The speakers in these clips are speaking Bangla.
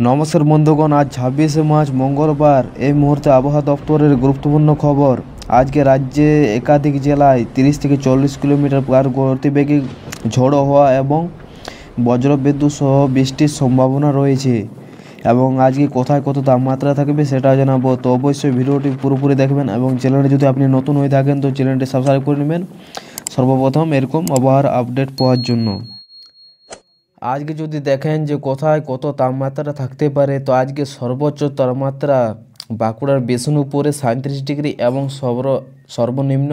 নমস্কার বন্ধুগণ, আজ 26শে মার্চ মঙ্গলবার। এই মুহূর্তে আবহাওয়া দপ্তরের গুরুত্বপূর্ণ খবর। আজকে রাজ্যে একাধিক জেলায় 30 থেকে 40 কিলোমিটার পার গতিবেগে ঝোড়ো হওয়া এবং বজ্রবিদ্যুৎ সহ বৃষ্টির সম্ভাবনা রয়েছে। এবং আজকে কোথায় কত তাপমাত্রা থাকবে সেটা জানাবো। তো অবশ্যই ভিডিওটি পুরোপুরি দেখবেন এবং চ্যানেলে যদি আপনি নতুন হয়ে থাকেন তো চ্যানেলটি সাবস্ক্রাইব করে নেবেন সর্বপ্রথম এরকম আবহাওয়ার আপডেট পাওয়ার জন্য। আজকে যদি দেখেন যে কোথায় কত তাপমাত্রা থাকতে পারে, তো আজকে সর্বোচ্চ তাপমাত্রা বাঁকুড়ার বিষ্ণুপুরে 37 ডিগ্রি এবং সর্বনিম্ন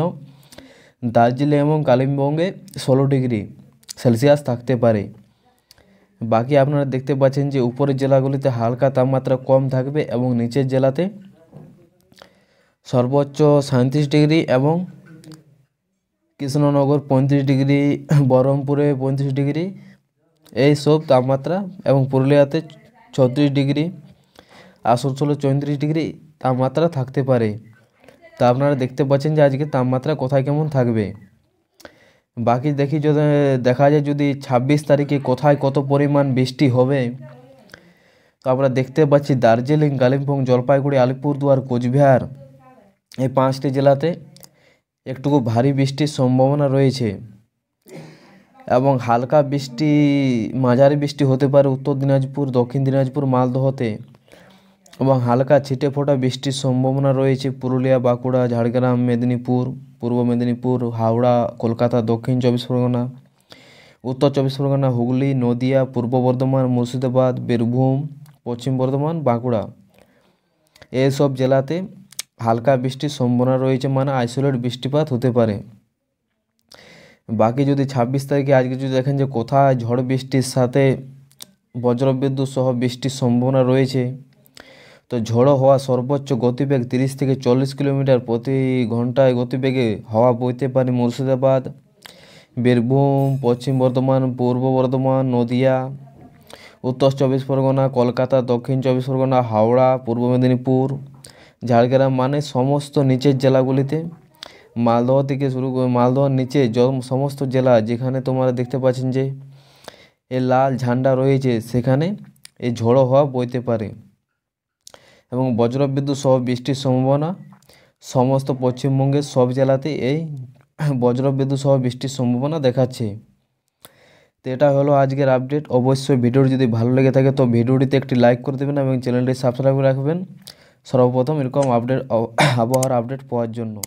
দার্জিলিং এবং কালিম্পংয়ে 16 ডিগ্রি সেলসিয়াস থাকতে পারে। বাকি আপনারা দেখতে পাচ্ছেন যে উপরের জেলাগুলিতে হালকা তাপমাত্রা কম থাকবে এবং নিচের জেলাতে সর্বোচ্চ 37 ডিগ্রি এবং কৃষ্ণনগর 35 ডিগ্রি, বহরমপুরে 35 ডিগ্রি এই সব তাপমাত্রা এবং পুরুলিয়াতে 36 ডিগ্রি, আসানসোলে 34 ডিগ্রি তাপমাত্রা থাকতে পারে। তা আপনারা দেখতে পাচ্ছেন যে আজকে তাপমাত্রা কোথায় কেমন থাকবে। বাকি দেখি যদি দেখা যায় যদি 26 তারিখে কোথায় কত পরিমাণ বৃষ্টি হবে, তো আমরা দেখতে পাচ্ছি দার্জিলিং, কালিম্পং, জলপাইগুড়ি, আলিপুরদুয়ার, কোচবিহার এই 5টি জেলাতে একটুকু ভারী বৃষ্টির সম্ভাবনা রয়েছে এবং হালকা বৃষ্টি, মাঝারি বৃষ্টি হতে পারে উত্তর দিনাজপুর, দক্ষিণ দিনাজপুর, মালদহতে এবং হালকা ছিটে ফোটা বৃষ্টির সম্ভাবনা রয়েছে পুরুলিয়া, বাঁকুড়া, ঝাড়গ্রাম, মেদিনীপুর, পূর্ব মেদিনীপুর, হাওড়া, কলকাতা, দক্ষিণ 24 পরগনা, উত্তর 24 পরগনা, হুগলি, নদিয়া, পূর্ব বর্ধমান, মুর্শিদাবাদ, বীরভূম, পশ্চিম বর্ধমান, বাঁকুড়া এইসব জেলাতে হালকা বৃষ্টির সম্ভাবনা রয়েছে, মানে আইসোলেট বৃষ্টিপাত হতে পারে। বাকি যদি 26 তারিখে আজকে যদি দেখেন যে কোথায় ঝড় বৃষ্টির সাথে বজ্রবিদ্যুৎ সহ বৃষ্টির সম্ভাবনা রয়েছে, তো ঝড়ো হওয়া সর্বোচ্চ গতিবেগ 30 থেকে 40 কিলোমিটার প্রতি ঘন্টায় গতিবেগে হাওয়া বইতে পারে মুর্শিদাবাদ, বীরভূম, পশ্চিম বর্ধমান, পূর্ব বর্ধমান, নদিয়া, উত্তর 24 পরগনা, কলকাতা, দক্ষিণ 24 পরগনা, হাওড়া, পূর্ব মেদিনীপুর, ঝাড়গ্রাম, মানে সমস্ত নিচের জেলাগুলিতে, মালদহ থেকে শুরু করে মালদহর নিচে সমস্ত জেলা যেখানে তোমরা দেখতে পাচ্ছেন যে এই লাল ঝান্ডা রয়েছে, সেখানে এই ঝড়ো হওয়া বইতে পারে এবং বজ্রবিদ্যুৎ সহ বৃষ্টির সম্ভাবনা সমস্ত পশ্চিমবঙ্গের সব জেলাতে এই বজ্রবিদ্যুৎ সহ বৃষ্টির সম্ভাবনা দেখাচ্ছে। তো এটা হলো আজকের আপডেট। অবশ্যই ভিডিওটি যদি ভালো লেগে থাকে তো ভিডিওটিতে একটি লাইক করে দেবেন এবং চ্যানেলটি সাবস্ক্রাইব করে রাখবেন সর্বপ্রথম এরকম আপডেট আবহাওয়ার আপডেট পাওয়ার জন্য।